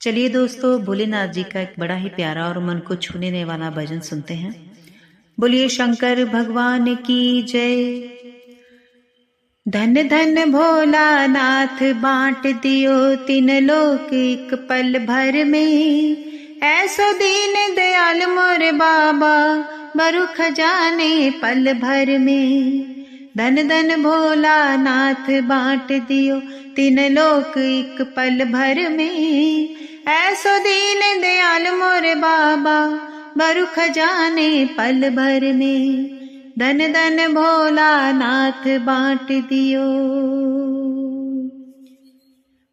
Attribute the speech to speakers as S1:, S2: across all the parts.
S1: चलिए दोस्तों, भोलेनाथ जी का एक बड़ा ही प्यारा और मन को छूने वाला भजन सुनते हैं। बोलिए शंकर भगवान की जय। धन धन भोला नाथ बांट दियो तीन लोक एक पल भर में। ऐसो दीन दयाल मोर बाबा बरु खजाने पल भर में। धन धन भोला नाथ बांट दियो तीन लोक एक पल भर में। ऐसो दीन दयाल मोर बाबा बरु खजाने पल भर में। धन धन भोला नाथ बांट दियो।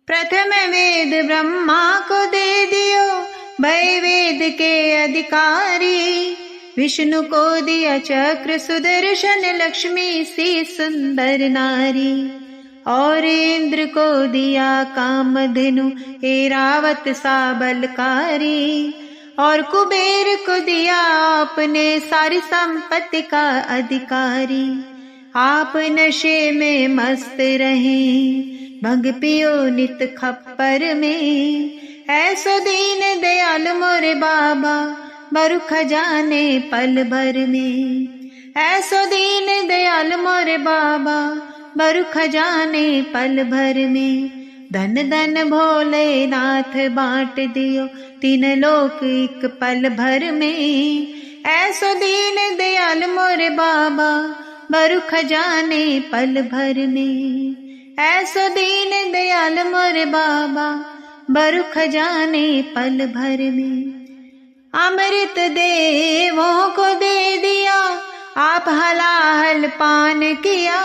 S1: प्रथम वेद ब्रह्मा को दे दियो भय वेद के अधिकारी। विष्णु को दिया चक्र सुदर्शन लक्ष्मी सी सुंदर नारी। और इंद्र को दिया कामधेनु ऐरावत सा बलकारी। और कुबेर को दिया आपने सारी संपत्ति का अधिकारी। आप नशे में मस्त रहे भंग पियो नित खप्पर में। ऐसो दीन दयाल मोरे बाबा बरु खजाने पल भर में। ऐसो दीन दयाल मोरे बाबा बरु खजाने पल भर में। धन धन भोलेनाथ बांट दियो तीन लोक एक पल भर में। ऐसो दीन दयाल मोरे बाबा बरु खजाने पल भर में। ऐसो दीन दयाल मोरे बाबा बरु खजाने पल भर में। अमृत देवों को दे दिया आप हलाहल पान किया।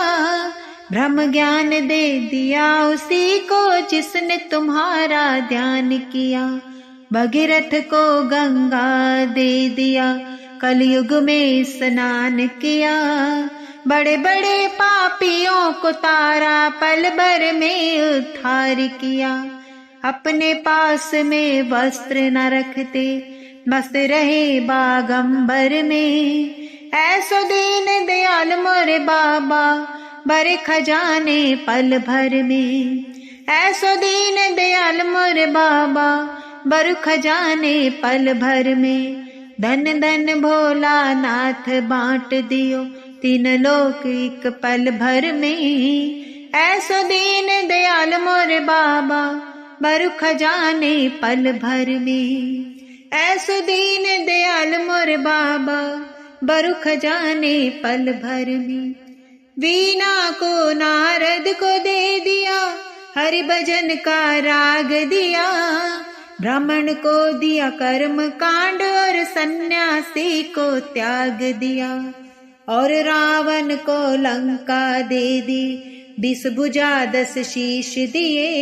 S1: ब्रह्म ज्ञान दे दिया उसी को जिसने तुम्हारा ध्यान किया। भगीरथ को गंगा दे दिया कलयुग में स्नान किया। बड़े बड़े पापियों को तारा पल भर में उद्धार किया। अपने पास में वस्त्र न रखते मस्त रहे बागंबर में। ऐसो दीन दयाल मोरे बाबा बड़े खजाने पल भर में। ऐसो दीन दयाल मोरे बाबा बरु खजाने पल भर में। धन धन भोला नाथ बांट दियो तीन लोक एक पल भर में। ऐसो दीन दयाल मोरे बाबा बरु खजाने पल भर में। ऐसो दीन दयाल मोरे बाबा बरु खजाने पल भर में। वीणा को नारद को दे दिया हरि भजन का राग दिया। ब्राह्मण को दिया कर्म कांड और सन्यासी को त्याग दिया। और रावण को लंका दे दी 20 भुजा 10 शीश दिए।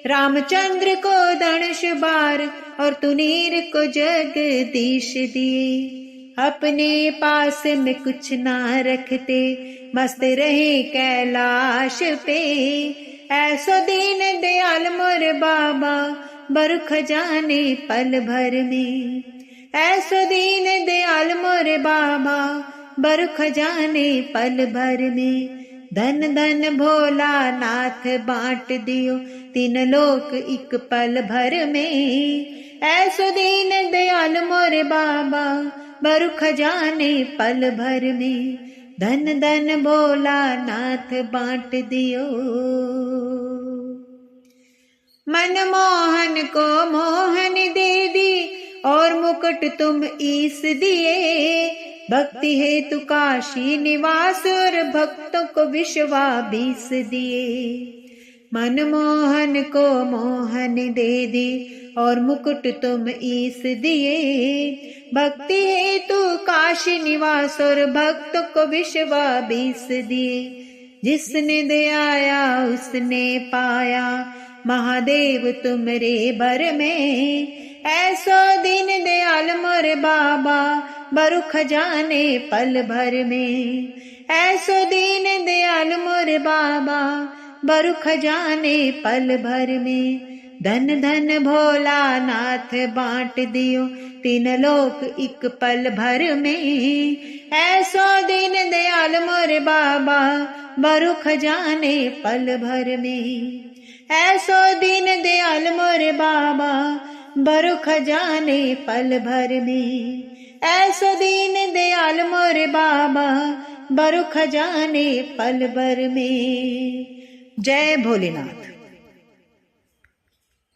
S1: रामचंद्र को धनुष बार और तुनीर को जगदीश दिए। अपने पास में कुछ ना रखते मस्त रहे कैलाश पे। ऐसो दीन दयाल मोर बाबा बरु खजाने पल भर में। ऐसो दीन दयाल मोर बाबा बरु खजाने पल भर में। धन धन भोला नाथ बांट दियो तीन लोक एक पल भर में। ऐसो दीन दयाल मोर बाबा बरु खजाने पल भर में। धन धन भोला नाथ बांट दियो। मनमोहन को मोहन दे दी और मुकुट तुम ईस दिए। भक्ति हेतु काशी निवास और भक्तों को विश्वाभीस दिए। मनमोहन को मोहन दे दी और मुकुट तुम ईस दिए। भक्ति हेतु काशी निवास और भक्तों को विश्वाभीस दिए। जिसने दयाया उसने पाया महादेव तुमरे बर में। ऐसो दीन दयाल मोरे बाबा बरु खजाने पल भर में। ऐसो दीन दयाल मोरे बाबा बरु खजाने पल भर में। धन धन भोला नाथ बांट दियो तीन लोक एक पल भर में। ऐसो दीन दयाल मोरे बाबा बरु खजाने पल भर में। ऐसो दीन दयाल मोरे बाबा बरु खजाने पल भर में। ऐसो दीन दयाल मोरे बाबा बरु खजाने पल भर में। जय भोलेनाथ।